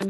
Hello,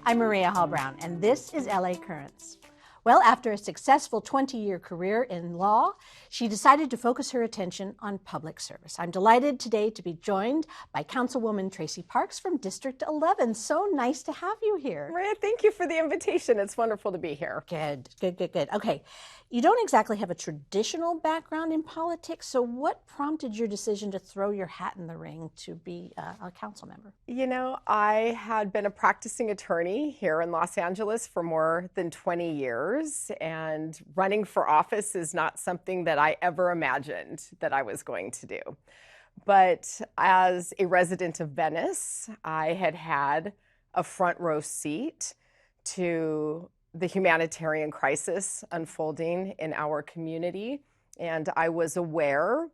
I'm Maria Hall Brown, and this is LA Currents. Well, after a successful 20-year career in law, she decided to focus her attention on public service. I'm delighted today to be joined by Councilwoman Traci Park from District 11. So nice to have you here. Maria, thank you for the invitation. It's wonderful to be here. Good. Okay, you don't exactly have a traditional background in politics, so what prompted your decision to throw your hat in the ring to be a council member? You know, I had been a practicing attorney here in Los Angeles for more than 20 years, and running for office is not something that I ever imagined that I was going to do. But as a resident of Venice, I had had a front row seat to the humanitarian crisis unfolding in our community, and I was aware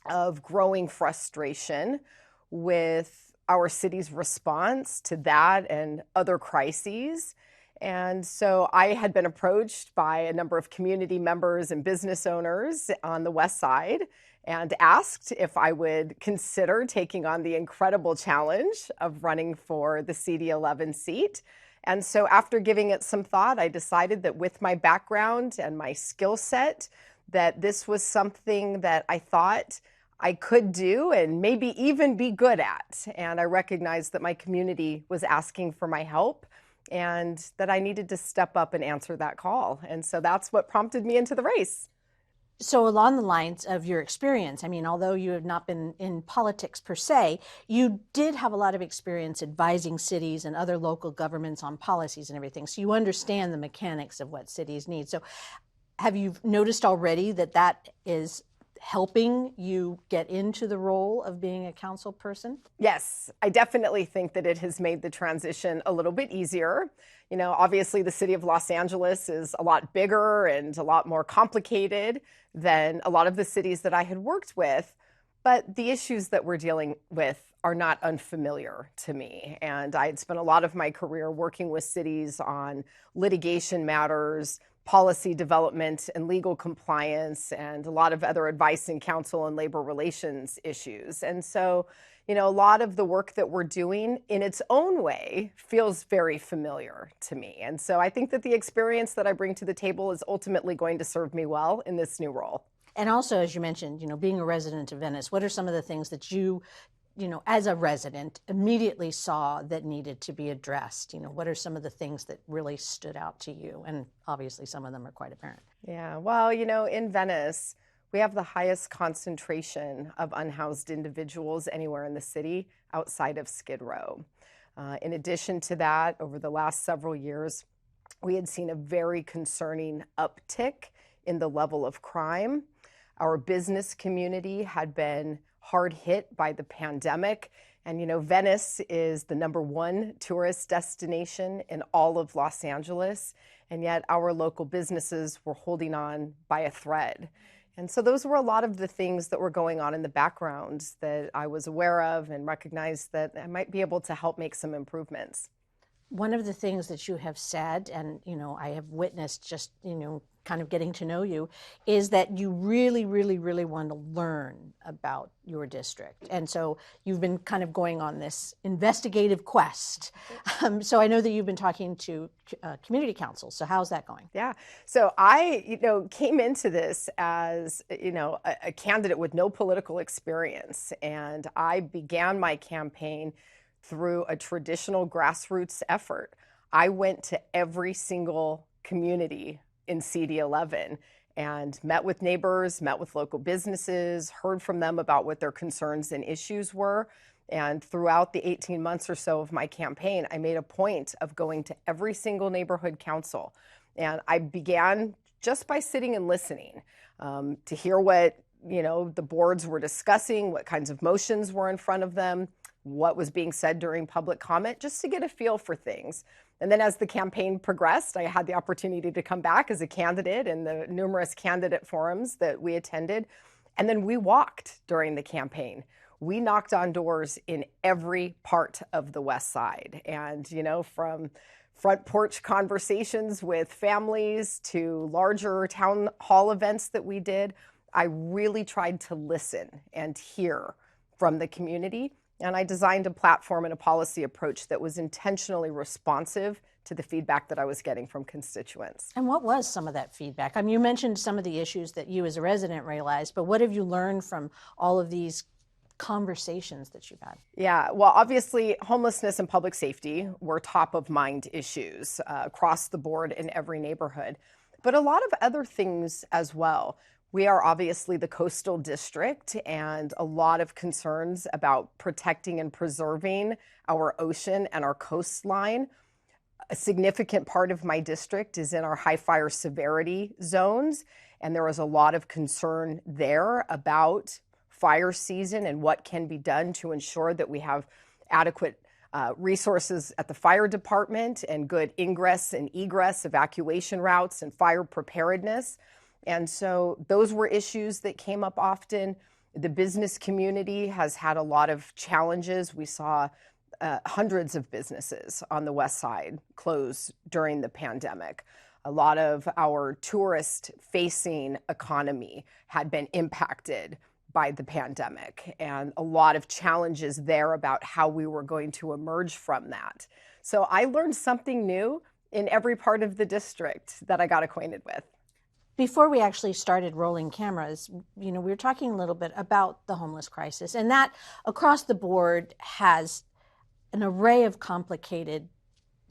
of growing frustration with our city's response to that and other crises. And so I had been approached by a number of community members and business owners on the West Side and asked if I would consider taking on the incredible challenge of running for the CD11 seat. And so after giving it some thought, I decided that with my background and my skill set, that this was something that I thought I could do and maybe even be good at. And I recognized that my community was asking for my help and that I needed to step up and answer that call. And so that's what prompted me into the race. So along the lines of your experience, I mean, although you have not been in politics per se, you did have a lot of experience advising cities and other local governments on policies and everything. So you understand the mechanics of what cities need. So have you noticed already that that is helping you get into the role of being a council person? Yes, I definitely think that it has made the transition a little bit easier. You know, obviously the city of Los Angeles is a lot bigger and a lot more complicated than a lot of the cities that I had worked with, but the issues that we're dealing with are not unfamiliar to me. And I had spent a lot of my career working with cities on litigation matters, policy development and legal compliance, and a lot of other advice and counsel and labor relations issues. And so, you know, a lot of the work that we're doing in its own way feels very familiar to me. And so I think that the experience that I bring to the table is ultimately going to serve me well in this new role. And also, as you mentioned, you know, being a resident of Venice, what are some of the things that you know, as a resident, immediately saw that needed to be addressed? You know, what are some of the things that really stood out to you? And obviously some of them are quite apparent. Yeah, well, you know, in Venice, we have the highest concentration of unhoused individuals anywhere in the city outside of Skid Row. In addition to that, over the last several years, we had seen a very concerning uptick in the level of crime. Our business community had been hard hit by the pandemic. And, you know, Venice is the #1 tourist destination in all of Los Angeles. And yet our local businesses were holding on by a thread. And so those were a lot of the things that were going on in the background that I was aware of and recognized that I might be able to help make some improvements. One of the things that you have said, and, you know, I have witnessed just, you know, kind of getting to know you, is that you really want to learn about your district. And so you've been kind of going on this investigative quest. So I know that you've been talking to community councils. So how's that going? Yeah. So I, you know, came into this as, you know, a candidate with no political experience. And I began my campaign through a traditional grassroots effort. I went to every single community in CD11 and met with neighbors, met with local businesses, heard from them about what their concerns and issues were. And throughout the 18 months or so of my campaign, I made a point of going to every single neighborhood council. And I began just by sitting and listening to hear what, you know, the boards were discussing, what kinds of motions were in front of them, what was being said during public comment, just to get a feel for things. And then as the campaign progressed, I had the opportunity to come back as a candidate in the numerous candidate forums that we attended. And then we walked during the campaign. We knocked on doors in every part of the West Side. And, you know, from front porch conversations with families to larger town hall events that we did, I really tried to listen and hear from the community. And I designed a platform and a policy approach that was intentionally responsive to the feedback that I was getting from constituents. And what was some of that feedback? I mean, you mentioned some of the issues that you as a resident realized, but what have you learned from all of these conversations that you've had? Yeah, well, obviously, homelessness and public safety were top of mind issues across the board in every neighborhood, but a lot of other things as well. We are obviously the coastal district, and a lot of concerns about protecting and preserving our ocean and our coastline. A significant part of my district is in our high fire severity zones, and there is a lot of concern there about fire season and what can be done to ensure that we have adequate resources at the fire department and good ingress and egress evacuation routes and fire preparedness. And so those were issues that came up often. The business community has had a lot of challenges. We saw hundreds of businesses on the west side close during the pandemic. A lot of our tourist-facing economy had been impacted by the pandemic, and a lot of challenges there about how we were going to emerge from that. So I learned something new in every part of the district that I got acquainted with. Before we actually started rolling cameras, we were talking a little bit about the homeless crisis, and that across the board has an array of complicated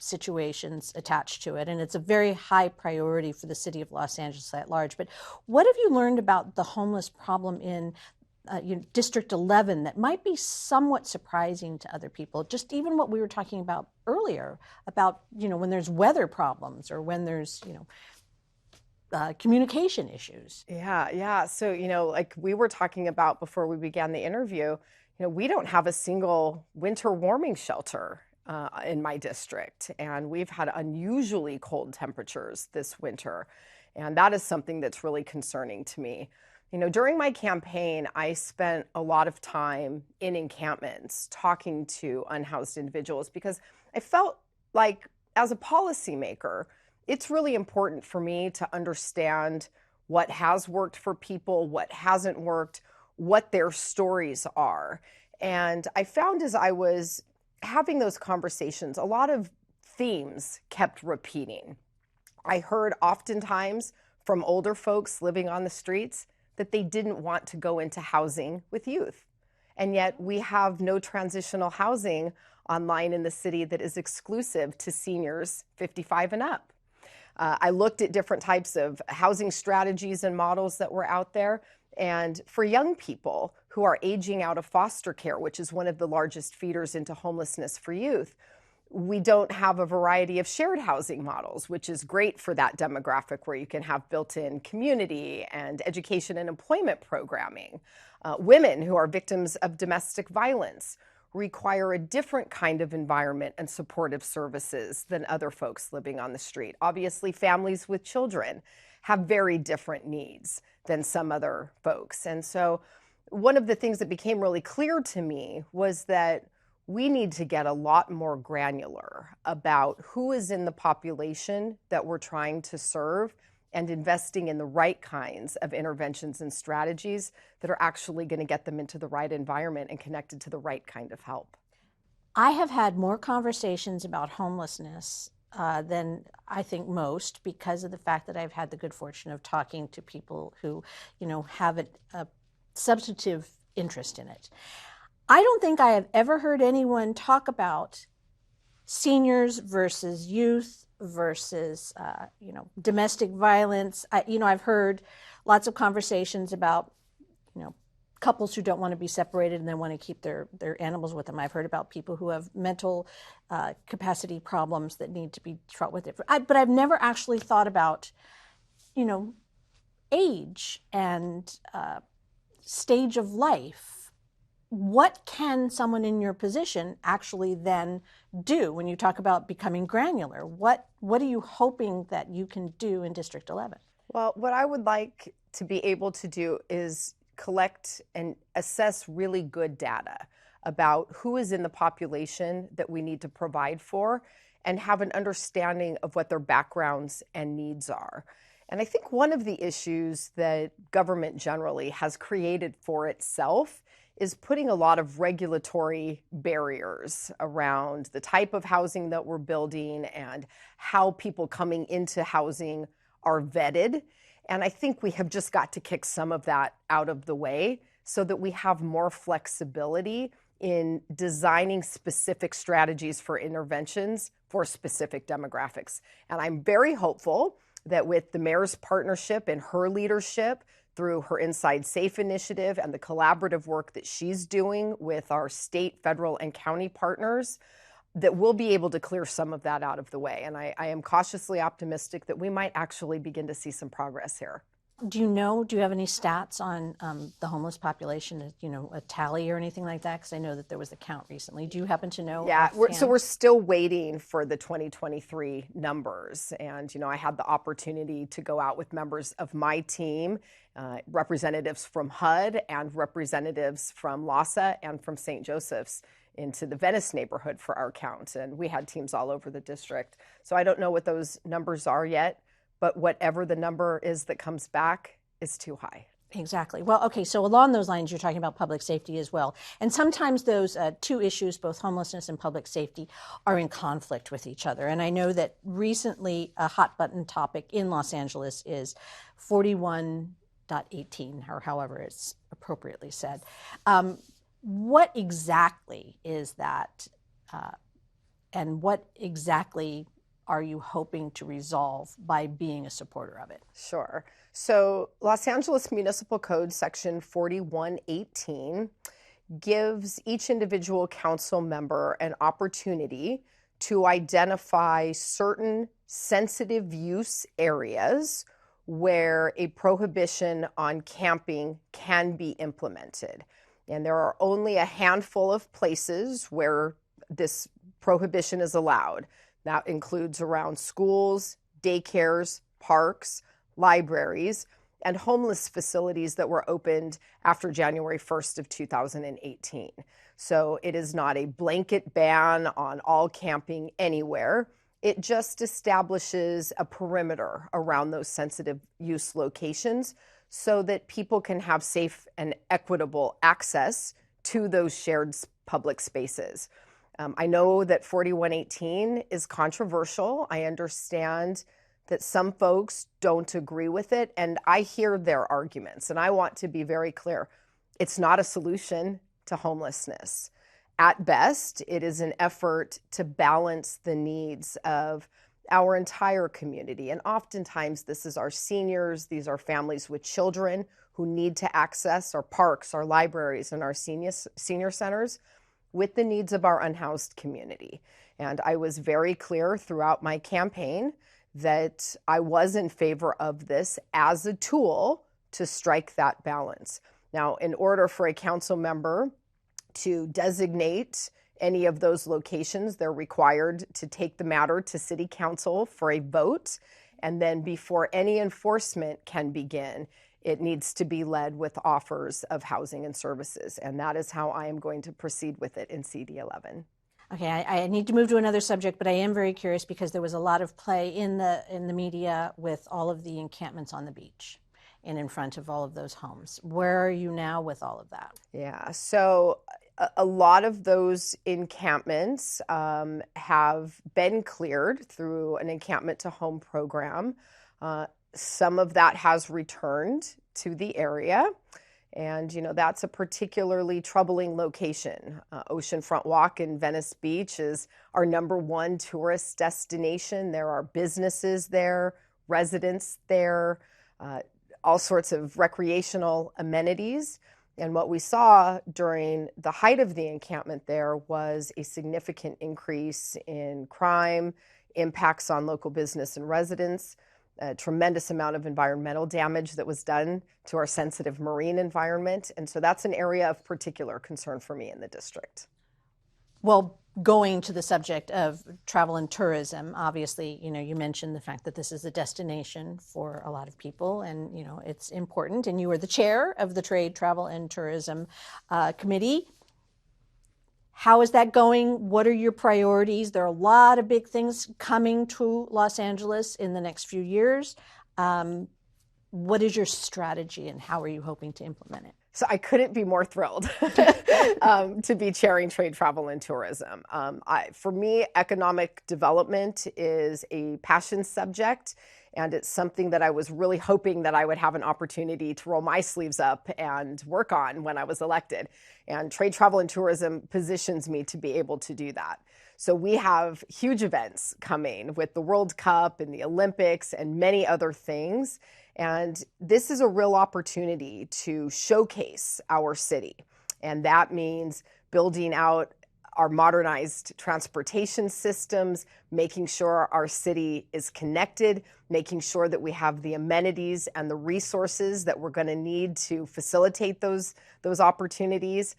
situations attached to it, and it's a very high priority for the city of Los Angeles at large. But what have you learned about the homeless problem in District 11 that might be somewhat surprising to other people? Just even what we were talking about earlier about when there's weather problems or when there's communication issues. Yeah. So, like we were talking about before we began the interview, we don't have a single winter warming shelter in my district, and we've had unusually cold temperatures this winter, and that is something that's really concerning to me. During my campaign, I spent a lot of time in encampments talking to unhoused individuals because I felt like, as a policymaker, it's really important for me to understand what has worked for people, what hasn't worked, what their stories are. And I found as I was having those conversations, a lot of themes kept repeating. I heard oftentimes from older folks living on the streets that they didn't want to go into housing with youth. And yet we have no transitional housing online in the city that is exclusive to seniors 55 and up. I looked at different types of housing strategies and models that were out there. And for young people who are aging out of foster care, which is one of the largest feeders into homelessness for youth, we don't have a variety of shared housing models, which is great for that demographic where you can have built-in community and education and employment programming. Women who are victims of domestic violence require a different kind of environment and supportive services than other folks living on the street. Obviously, families with children have very different needs than some other folks. And so one of the things that became really clear to me was that we need to get a lot more granular about who is in the population that we're trying to serve and investing in the right kinds of interventions and strategies that are actually going to get them into the right environment and connected to the right kind of help. I have had more conversations about homelessness than I think most, because of the fact that I've had the good fortune of talking to people who, have a substantive interest in it. I don't think I have ever heard anyone talk about seniors versus youth versus, domestic violence. I've heard lots of conversations about, couples who don't want to be separated and they want to keep their animals with them. I've heard about people who have mental capacity problems that need to be dealt with. But I've never actually thought about, age and stage of life. What can someone in your position actually then do when you talk about becoming granular? What are you hoping that you can do in District 11? Well, what I would like to be able to do is collect and assess really good data about who is in the population that we need to provide for and have an understanding of what their backgrounds and needs are. And I think one of the issues that government generally has created for itself is putting a lot of regulatory barriers around the type of housing that we're building and how people coming into housing are vetted. And I think we have just got to kick some of that out of the way so that we have more flexibility in designing specific strategies for interventions for specific demographics. And I'm very hopeful that with the mayor's partnership and her leadership through her Inside Safe initiative and the collaborative work that she's doing with our state, federal, and county partners, that we'll be able to clear some of that out of the way. And I am cautiously optimistic that we might actually begin to see some progress here. Do you have any stats on the homeless population, a tally or anything like that? Because I know that there was a count recently. Do you happen to know? Yeah, we're still waiting for the 2023 numbers. And, I had the opportunity to go out with members of my team, representatives from HUD and representatives from LASA and from St. Joseph's into the Venice neighborhood for our count. And we had teams all over the district. So I don't know what those numbers are yet. But whatever the number is that comes back is too high. Exactly. Well, okay, so along those lines, you're talking about public safety as well. And sometimes those two issues, both homelessness and public safety, are in conflict with each other. And I know that recently a hot button topic in Los Angeles is 41.18, or however it's appropriately said. What exactly is that? And what exactly are you hoping to resolve by being a supporter of it? Sure. So Los Angeles Municipal Code Section 4118 gives each individual council member an opportunity to identify certain sensitive use areas where a prohibition on camping can be implemented. And there are only a handful of places where this prohibition is allowed. That includes around schools, daycares, parks, libraries, and homeless facilities that were opened after January 1st of 2018. So it is not a blanket ban on all camping anywhere. It just establishes a perimeter around those sensitive use locations so that people can have safe and equitable access to those shared public spaces. I know that 4118 is controversial. I understand that some folks don't agree with it, and I hear their arguments. And I want to be very clear. It's not a solution to homelessness. At best, it is an effort to balance the needs of our entire community. And oftentimes, this is our seniors, these are families with children who need to access our parks, our libraries, and our senior centers with the needs of our unhoused community. And I was very clear throughout my campaign that I was in favor of this as a tool to strike that balance. Now, in order for a council member to designate any of those locations, they're required to take the matter to City Council for a vote. And then before any enforcement can begin, it needs to be led with offers of housing and services. And that is how I am going to proceed with it in CD11. Okay, I need to move to another subject, but I am very curious because there was a lot of play in the media with all of the encampments on the beach and in front of all of those homes. Where are you now with all of that? Yeah, so a lot of those encampments have been cleared through an encampment to home program. Some of that has returned to the area. And, that's a particularly troubling location. Oceanfront Walk in Venice Beach is our #1 tourist destination. There are businesses there, residents there, all sorts of recreational amenities. And what we saw during the height of the encampment there was a significant increase in crime, impacts on local business and residents, a tremendous amount of environmental damage that was done to our sensitive marine environment. And so that's an area of particular concern for me in the district. Well, going to the subject of travel and tourism, obviously, you mentioned the fact that this is a destination for a lot of people and, it's important. And you are the chair of the Trade, Travel, and Tourism Committee. How is that going? What are your priorities? There are a lot of big things coming to Los Angeles in the next few years. What is your strategy and how are you hoping to implement it? So I couldn't be more thrilled to be chairing trade, travel, and tourism. For me, economic development is a passion subject, and it's something that I was really hoping that I would have an opportunity to roll my sleeves up and work on when I was elected. And trade, travel, and tourism positions me to be able to do that. So we have huge events coming with the World Cup and the Olympics and many other things. And this is a real opportunity to showcase our city. And that means building out our modernized transportation systems, making sure our city is connected, making sure that we have the amenities and the resources that we're going to need to facilitate those opportunities.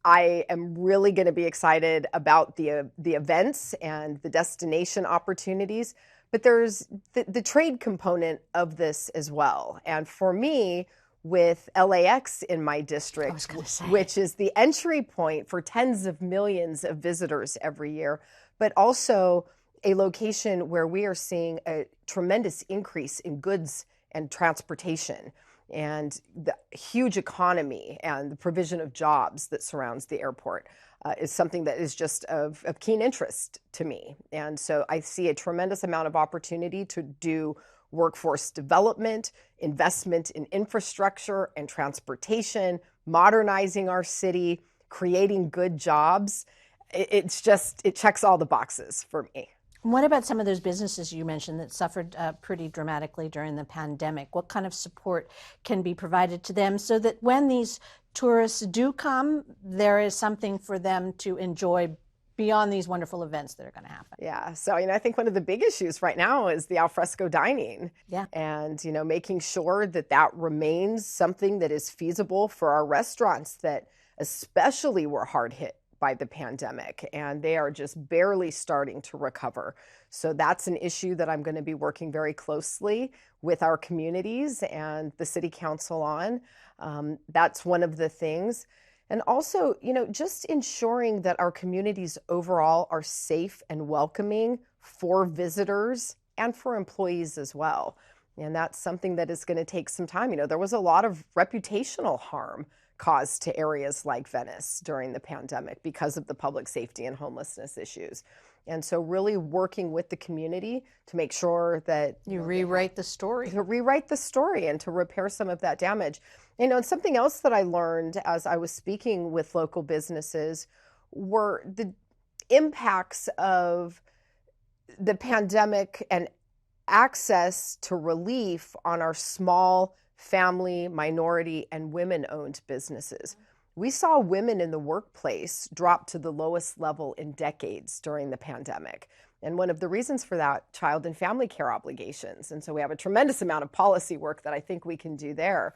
I am really going to be excited about the events and the destination opportunities, but there's the trade component of this as well. And for me, with LAX in my district, which is the entry point for tens of millions of visitors every year, but also a location where we are seeing a tremendous increase in goods and transportation and the huge economy and the provision of jobs that surrounds the airport is something that is just of keen interest to me. And so I see a tremendous amount of opportunity to do workforce development, investment in infrastructure and transportation, modernizing our city, creating good jobs. It checks all the boxes for me. What about some of those businesses you mentioned that suffered pretty dramatically during the pandemic? What kind of support can be provided to them so that when these tourists do come, there is something for them to enjoy beyond these wonderful events that are going to happen? Yeah, so I think one of the big issues right now is the alfresco dining. Yeah. And making sure that that remains something that is feasible for our restaurants that especially were hard hit by the pandemic, and they are just barely starting to recover. So that's an issue that I'm going to be working very closely with our communities and the city council on. That's one of the things. And also, just ensuring that our communities overall are safe and welcoming for visitors and for employees as well. And that's something that is going to take some time. There was a lot of reputational harm caused to areas like Venice during the pandemic because of the public safety and homelessness issues. And so really working with the community to make sure that you rewrite the story. To rewrite the story and to repair some of that damage. And something else that I learned as I was speaking with local businesses were the impacts of the pandemic and access to relief on our small family, minority, and women-owned businesses. We saw women in the workplace drop to the lowest level in decades during the pandemic. And one of the reasons for that, child and family care obligations. And so we have a tremendous amount of policy work that I think we can do there.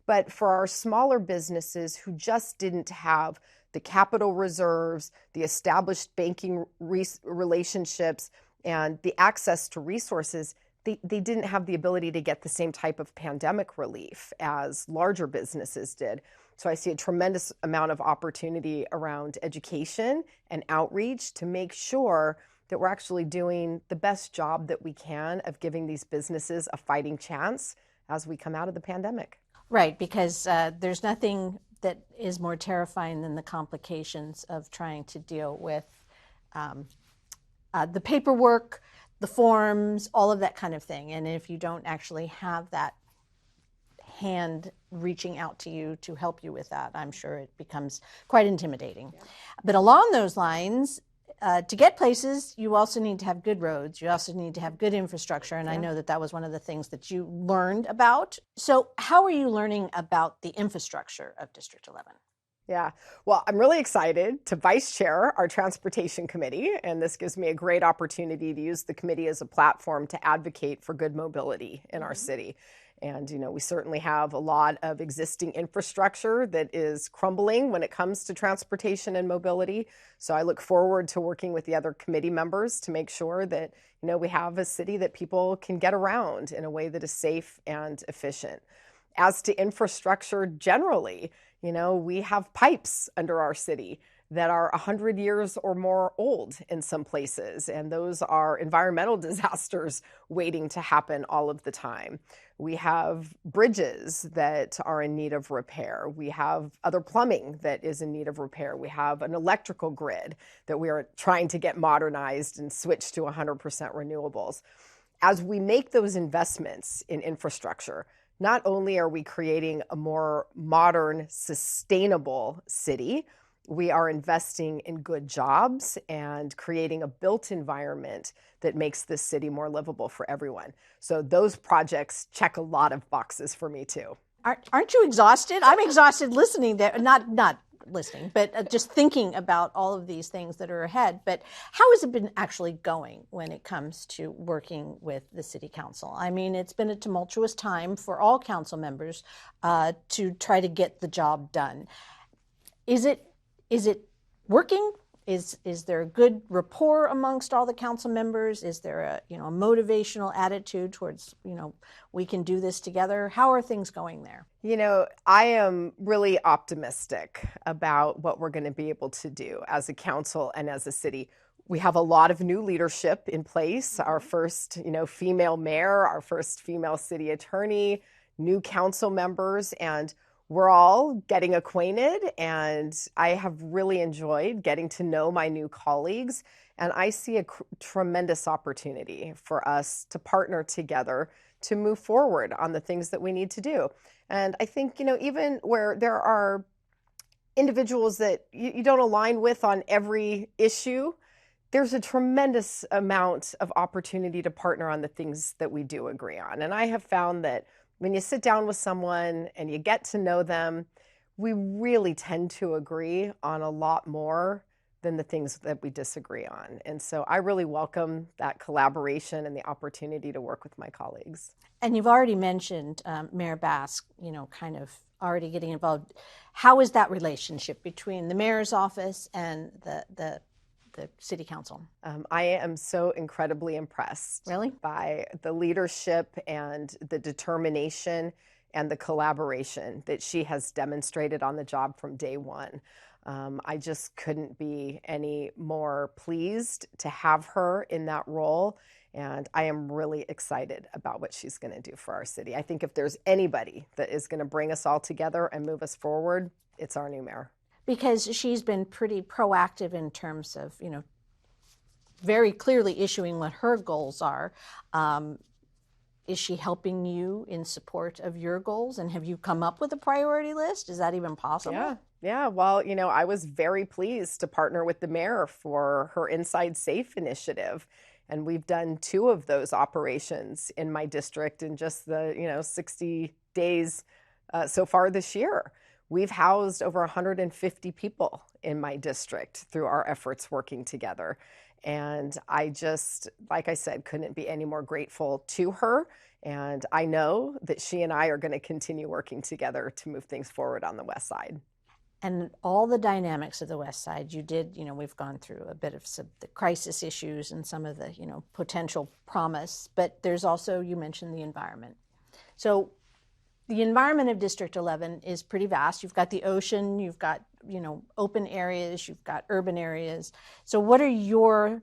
But for our smaller businesses who just didn't have the capital reserves, the established banking relationships, and the access to resources, they didn't have the ability to get the same type of pandemic relief as larger businesses did. So I see a tremendous amount of opportunity around education and outreach to make sure that we're actually doing the best job that we can of giving these businesses a fighting chance as we come out of the pandemic. Right, because there's nothing that is more terrifying than the complications of trying to deal with the paperwork, the forms, all of that kind of thing. And if you don't actually have that hand reaching out to you to help you with that, I'm sure it becomes quite intimidating. Yeah. But along those lines, to get places, you also need to have good roads. You also need to have good infrastructure. And I know that was one of the things that you learned about. So how are you learning about the infrastructure of District 11? Yeah, well, I'm really excited to vice chair our transportation committee, and this gives me a great opportunity to use the committee as a platform to advocate for good mobility in our city. And, we certainly have a lot of existing infrastructure that is crumbling when it comes to transportation and mobility. So I look forward to working with the other committee members to make sure that, we have a city that people can get around in a way that is safe and efficient. As to infrastructure generally, we have pipes under our city that are 100 years or more old in some places. And those are environmental disasters waiting to happen all of the time. We have bridges that are in need of repair. We have other plumbing that is in need of repair. We have an electrical grid that we are trying to get modernized and switch to 100% renewables. As we make those investments in infrastructure, not only are we creating a more modern, sustainable city, we are investing in good jobs and creating a built environment that makes this city more livable for everyone. So those projects check a lot of boxes for me too. Aren't you exhausted? I'm exhausted listening to, not listening, but just thinking about all of these things that are ahead. But how has it been actually going when it comes to working with the city council? I mean, it's been a tumultuous time for all council members to try to get the job done. Is it working? Is there a good rapport amongst all the council members? Is there a a motivational attitude towards we can do this together? How are things going there? I am really optimistic about what we're going to be able to do as a council and as a city. We have a lot of new leadership in place. Our first, female mayor, our first female city attorney, new council members, and we're all getting acquainted, and I have really enjoyed getting to know my new colleagues. And I see a tremendous opportunity for us to partner together to move forward on the things that we need to do. And I think, even where there are individuals that you don't align with on every issue, there's a tremendous amount of opportunity to partner on the things that we do agree on. And I have found that when you sit down with someone and you get to know them, we really tend to agree on a lot more than the things that we disagree on. And so I really welcome that collaboration and the opportunity to work with my colleagues. And you've already mentioned Mayor Bask, kind of already getting involved. How is that relationship between the mayor's office and the city council? I am so incredibly impressed by the leadership and the determination and the collaboration that she has demonstrated on the job from day one. I just couldn't be any more pleased to have her in that role. And I am really excited about what she's going to do for our city. I think if there's anybody that is going to bring us all together and move us forward, it's our new mayor. Because she's been pretty proactive in terms of, very clearly issuing what her goals are. Is she helping you in support of your goals? And have you come up with a priority list? Is that even possible? Yeah. Well, I was very pleased to partner with the mayor for her Inside Safe initiative. And we've done 2 of those operations in my district in just the, 60 days so far this year. We've housed over 150 people in my district through our efforts working together. And I just, like I said, couldn't be any more grateful to her. And I know that she and I are going to continue working together to move things forward on the West Side. And all the dynamics of the West Side, you did, we've gone through a bit of the crisis issues and some of the, potential promise, but there's also, you mentioned the environment. So the environment of District 11 is pretty vast. You've got the ocean, you've got, open areas, you've got urban areas. So what are your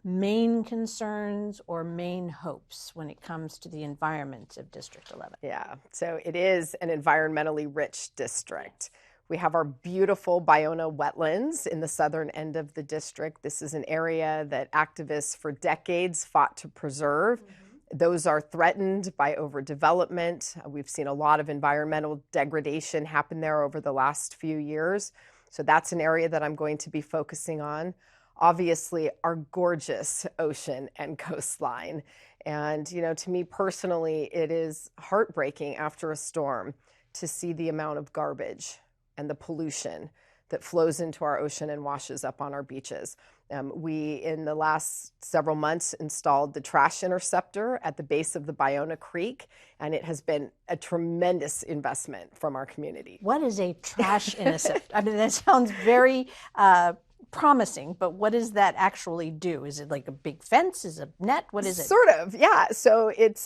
main concerns or main hopes when it comes to the environment of District 11? Yeah, so it is an environmentally rich district. We have our beautiful Ballona wetlands in the southern end of the district. This is an area that activists for decades fought to preserve. Those are threatened by overdevelopment. We've seen a lot of environmental degradation happen there over the last few years. So that's an area that I'm going to be focusing on. Obviously, our gorgeous ocean and coastline. And, to me personally, it is heartbreaking after a storm to see the amount of garbage and the pollution that flows into our ocean and washes up on our beaches. We, in the last several months, installed the trash interceptor at the base of the Ballona Creek, and it has been a tremendous investment from our community. What is a trash interceptor? I mean, that sounds very promising, but what does that actually do? Is it like a big fence? Is it a net? What is it? Sort of, yeah. So it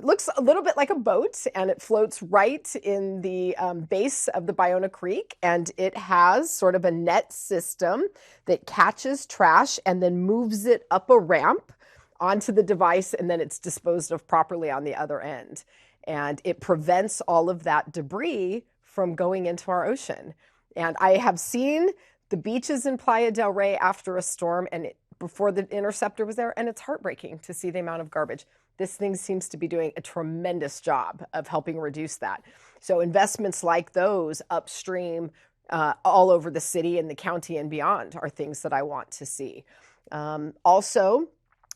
looks a little bit like a boat, and it floats right in the base of the Ballona Creek, and it has sort of a net system that catches trash and then moves it up a ramp onto the device, and then it's disposed of properly on the other end. And it prevents all of that debris from going into our ocean. And I have seen the beaches in Playa del Rey after a storm, and before the interceptor was there, and it's heartbreaking to see the amount of garbage. This thing seems to be doing a tremendous job of helping reduce that. So investments like those upstream all over the city and the county and beyond are things that I want to see. Also,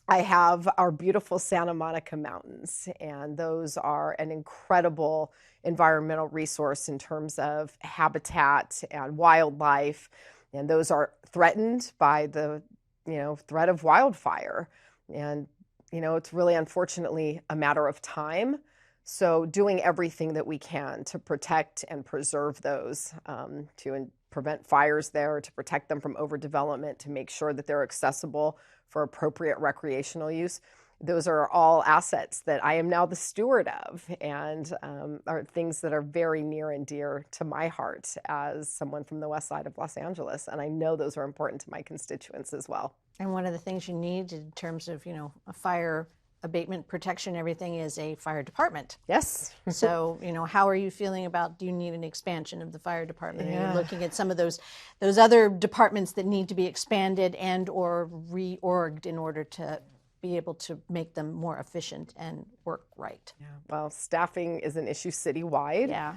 I have our beautiful Santa Monica Mountains, and those are an incredible environmental resource in terms of habitat and wildlife, and those are threatened by the threat of wildfire. And it's really unfortunately a matter of time. So doing everything that we can to protect and preserve those, to prevent fires there, to protect them from overdevelopment, to make sure that they're accessible for appropriate recreational use. Those are all assets that I am now the steward of, and are things that are very near and dear to my heart as someone from the west side of Los Angeles. And I know those are important to my constituents as well. And one of the things you need in terms of, a fire abatement, protection, everything is a fire department. Yes. So, how are you feeling about, do you need an expansion of the fire department? Yeah. Are you looking at some of those other departments that need to be expanded and or reorged in order to be able to make them more efficient and work right? Yeah. Well, staffing is an issue citywide. Yeah.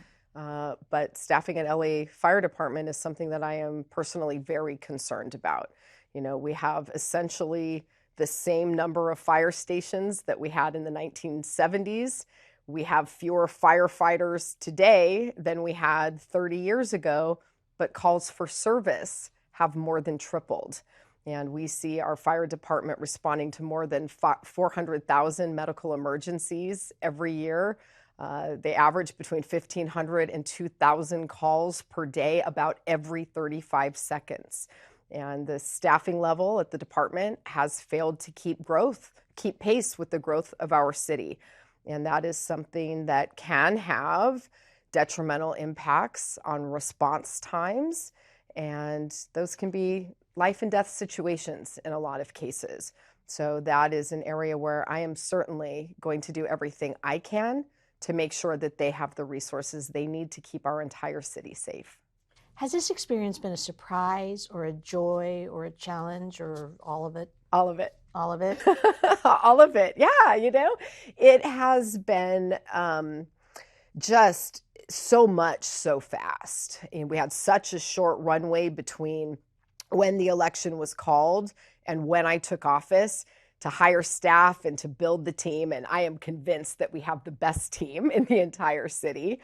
But staffing at LA Fire Department is something that I am personally very concerned about. We have essentially the same number of fire stations that we had in the 1970s. We have fewer firefighters today than we had 30 years ago, but calls for service have more than tripled. And we see our fire department responding to more than 400,000 medical emergencies every year. They average between 1,500 and 2,000 calls per day, about every 35 seconds. And the staffing level at the department has failed to keep pace with the growth of our city. And that is something that can have detrimental impacts on response times. And those can be life and death situations in a lot of cases. So that is an area where I am certainly going to do everything I can to make sure that they have the resources they need to keep our entire city safe. Has this experience been a surprise or a joy or a challenge or all of it? All of it. All of it? All of it. Yeah, it has been just so much so fast. And we had such a short runway between when the election was called and when I took office to hire staff and to build the team. And I am convinced that we have the best team in the entire city.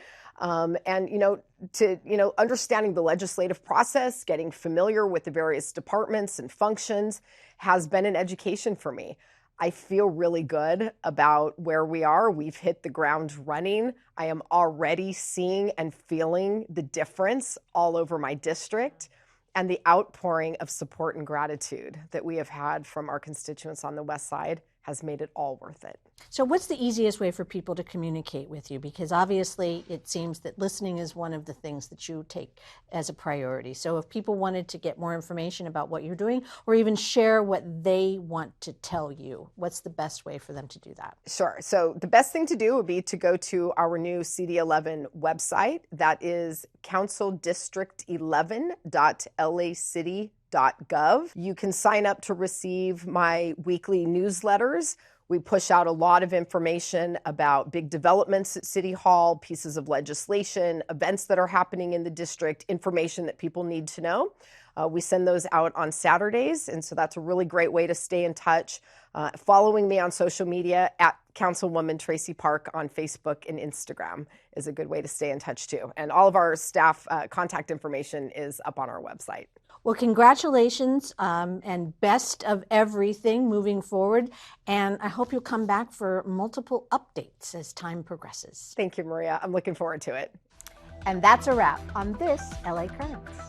Understanding the legislative process, getting familiar with the various departments and functions has been an education for me. I feel really good about where we are. We've hit the ground running. I am already seeing and feeling the difference all over my district, and the outpouring of support and gratitude that we have had from our constituents on the West Side has made it all worth it. So what's the easiest way for people to communicate with you? Because obviously it seems that listening is one of the things that you take as a priority. So if people wanted to get more information about what you're doing or even share what they want to tell you, what's the best way for them to do that? Sure. So the best thing to do would be to go to our new CD11 website. That is councildistrict11.lacity.gov. You can sign up to receive my weekly newsletters. We push out a lot of information about big developments at City Hall, pieces of legislation, events that are happening in the district, information that people need to know. We send those out on Saturdays, and so that's a really great way to stay in touch. Following me on social media at Councilwoman Traci Park on Facebook and Instagram is a good way to stay in touch too. And all of our staff contact information is up on our website. Well, congratulations and best of everything moving forward. And I hope you'll come back for multiple updates as time progresses. Thank you, Maria. I'm looking forward to it. And that's a wrap on this LA Currents.